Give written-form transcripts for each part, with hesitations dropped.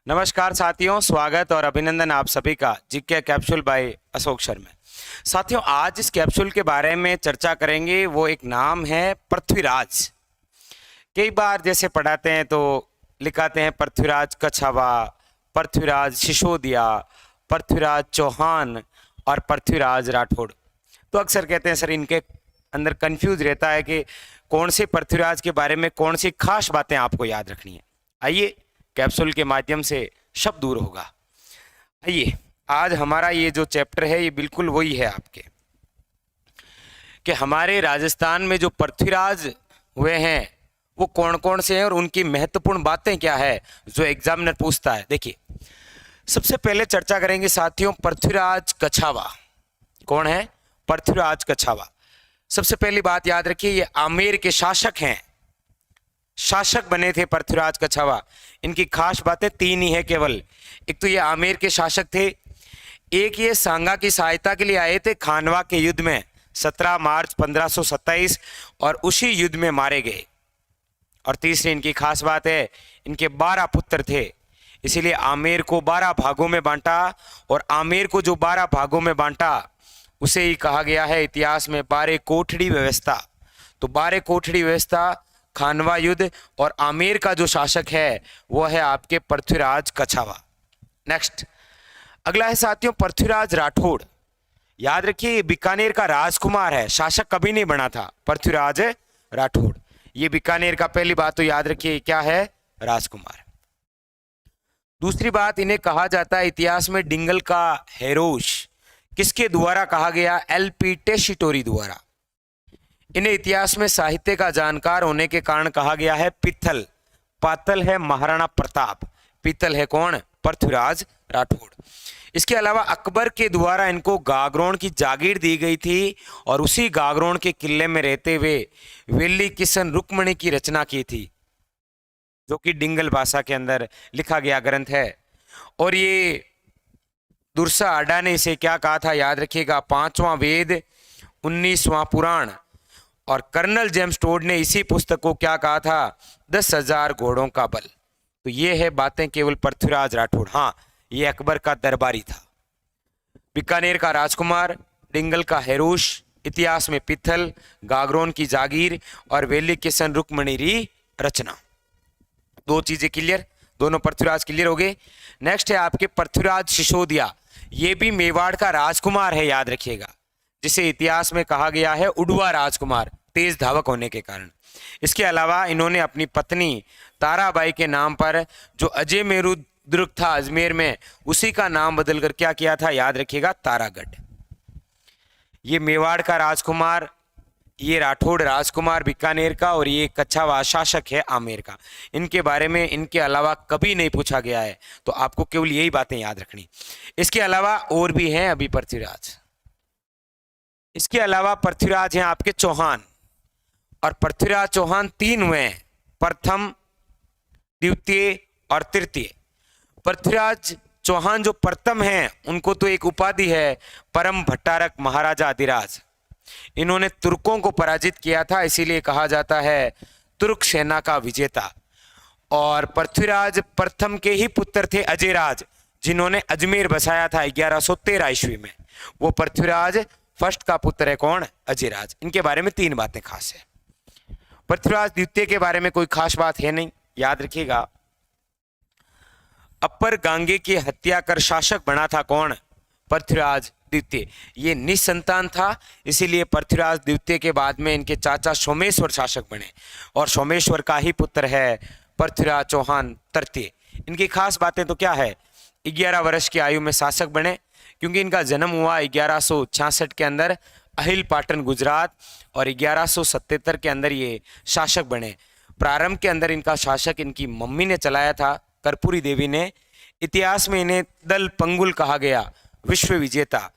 नमस्कार साथियों, स्वागत और अभिनंदन आप सभी का GK capsule by Ashok Sharma. साथियों, आज इस कैप्सूल के बारे में चर्चा करेंगे। वो एक नाम है पृथ्वीराज। कई बार जैसे पढ़ाते हैं तो लिखाते हैं पृथ्वीराज कछावा, पृथ्वीराज सिसोदिया, पृथ्वीराज चौहान और पृथ्वीराज राठौड़। तो अक्सर कहते हैं सर इनके अंदर कंफ्यूज रहता है कि कौन से पृथ्वीराज के बारे में कौन सी खास बातें आपको याद रखनी है। आइए कैप्सूल के माध्यम से शब्द दूर होगा। आइए, आज हमारा ये जो चैप्टर है ये बिल्कुल वही है आपके कि हमारे राजस्थान में जो पृथ्वीराज हुए हैं वो कौन कौन से हैं और उनकी महत्वपूर्ण बातें क्या है जो एग्जामिनर पूछता है। देखिए, सबसे पहले चर्चा करेंगे साथियों पृथ्वीराज कछावा। कौन है? पृथ्वीराज कछावा। सबसे पहली बात याद रखिए, ये आमेर के शासक हैं, शासक बने थे पृथ्वीराज कछावा। इनकी खास बातें तीन ही है केवल। एक तो ये आमेर के शासक थे, एक ये सांगा की सहायता के लिए आए थे खानवा के युद्ध में 17 मार्च 1527 और उसी युद्ध में मारे गए। और तीसरी इनकी खास बात है, इनके 12 पुत्र थे, इसीलिए आमेर को 12 भागों में बांटा। और आमेर को जो 12 भागों में बांटा उसे ही कहा गया है इतिहास में 12 कोठड़ी व्यवस्था। तो 12 कोठड़ी व्यवस्था, खानवा युद्ध और आमेर का जो शासक है वो है आपके पृथ्वीराज कछावा। नेक्स्ट अगला है साथियों पृथ्वीराज राठौड़। याद रखिए, ये बीकानेर का राजकुमार है, शासक कभी नहीं बना था पृथ्वीराज राठौड़। ये बीकानेर का, पहली बात तो याद रखिए क्या है, राजकुमार। दूसरी बात, इन्हें कहा जाता है इतिहास में डिंगल का हेरोश। किसके द्वारा कहा गया? एलपी टेशिटोरी द्वारा। इन्हें इतिहास में साहित्य का जानकार होने के कारण कहा गया है पित्थल। पातल है महाराणा प्रताप, पित्तल है कौन? पृथ्वीराज राठौड़। इसके अलावा अकबर के द्वारा इनको गागरोन की जागीर दी गई थी और उसी गागरोन के किले में रहते हुए वेली किशन रुक्मणी की रचना की थी, जो कि डिंगल भाषा के अंदर लिखा गया ग्रंथ है। और ये दुर्सा अड्डा ने इसे क्या कहा था याद रखिएगा, 5वां वेद 19वां पुराण। और कर्नल जेम्स टोड ने इसी पुस्तक को क्या कहा था? 10,000 घोड़ों का बल। तो ये है बातें केवल पृथ्वीराज राठौड़। हाँ, ये अकबर का दरबारी था, बीकानेर का राजकुमार, डिंगल का हेरूश, इतिहास में पित्थल, गागरोन की जागीर और वेली किशन रुक्मणी री रचना। दो चीजें क्लियर, दोनों पृथ्वीराज क्लियर हो गए। नेक्स्ट है आपके पृथ्वीराज सिसोदिया। ये भी मेवाड़ का राजकुमार है, याद रखिएगा, जिसे इतिहास में कहा गया है उड़वा राजकुमार, तेज धावक होने के कारण। इसके अलावा इन्होंने अपनी पत्नी ताराबाई के नाम पर जो अजय मेरू दुर्ग था अजमेर में, उसी का नाम बदलकर क्या किया था याद रखिएगा, तारागढ़। ये मेवाड़ का राजकुमार, ये राठौड़ राजकुमार बीकानेर का, और ये कछावा शासक है आमेर का। इनके बारे में इनके अलावा कभी नहीं पूछा गया है, तो आपको केवल यही बातें याद रखनी। इसके अलावा और भी हैं अभी पृथ्वीराज। इसके अलावा पृथ्वीराज हैं आपके चौहान, और पृथ्वीराज चौहान 3 हुए हैं, प्रथम, द्वितीय और तृतीय। पृथ्वीराज चौहान जो प्रथम हैं उनको तो एक उपाधि है परम भट्टारक महाराजा अधिराज। इन्होंने तुर्कों को पराजित किया था, इसीलिए कहा जाता है तुर्क सेना का विजेता। और पृथ्वीराज प्रथम के ही पुत्र थे अजयराज, जिन्होंने अजमेर बसाया था 1113 ईस्वी में। वो पृथ्वीराज फर्स्ट का पुत्र है कौन? अजयराज। इनके बारे में 3 बातें खास है। पृथ्वीराज द्वितीय के बारे में कोई खास बात है नहीं, याद रखिएगा। अपर गांगे की हत्या कर शासक बना था कौन? पृथ्वीराज द्वितीय। ये निसंतान था, इसीलिए पृथ्वीराज द्वितीय के बाद में इनके चाचा सोमेश्वर शासक बने, और सोमेश्वर का ही पुत्र है पृथ्वीराज चौहान तृतीय। इनकी खास बातें तो क्या है, 11 वर्ष की आयु में शासक बने, क्योंकि इनका जन्म हुआ 1166 के अंदर अहिल पाटन गुजरात, और 1177 के अंदर ये शासक बने। प्रारंभ के अंदर इनका शासक इनकी मम्मी ने चलाया था, कर्पूरी देवी ने। इतिहास में इन्हें दल पंगुल कहा गया, विश्व विजेता।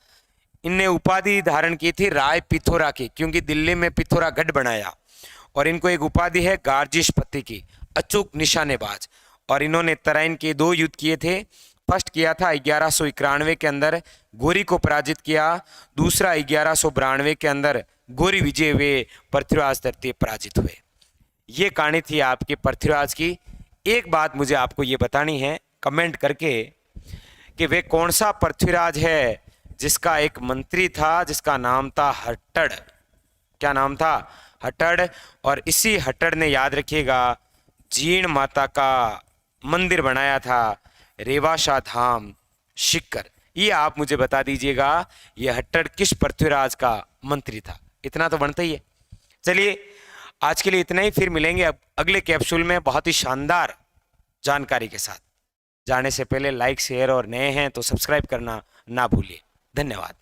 इनने उपाधि धारण की थी राय पिथौरा की, क्योंकि दिल्ली में पिथौरा गढ़ बनाया। और इनको एक उपाधि है गार्जिशपति की, अचूक निशानेबाज। और इन्होंने तराइन के 2 युद्ध किए थे। फर्स्ट किया था 1191 के अंदर, गोरी को पराजित किया। दूसरा 1192 के अंदर गोरी विजय हुए, पृथ्वीराज तृतीय पराजित हुए। ये कहानी थी आपके पृथ्वीराज की। एक बात मुझे आपको ये बतानी है कमेंट करके कि वे कौन सा पृथ्वीराज है जिसका एक मंत्री था जिसका नाम था हट्टड़। क्या नाम था? हट्टड़। और इसी हट्टड़ ने, याद रखिएगा, जीण माता का मंदिर बनाया था, रेवाशा धाम शिक्कर। ये आप मुझे बता दीजिएगा, ये हट्टड़ किस पृथ्वीराज का मंत्री था? इतना तो बनता ही है। चलिए आज के लिए इतना ही, फिर मिलेंगे अब अगले कैप्सूल में बहुत ही शानदार जानकारी के साथ। जाने से पहले लाइक, शेयर और नए हैं तो सब्सक्राइब करना ना भूलिए। धन्यवाद।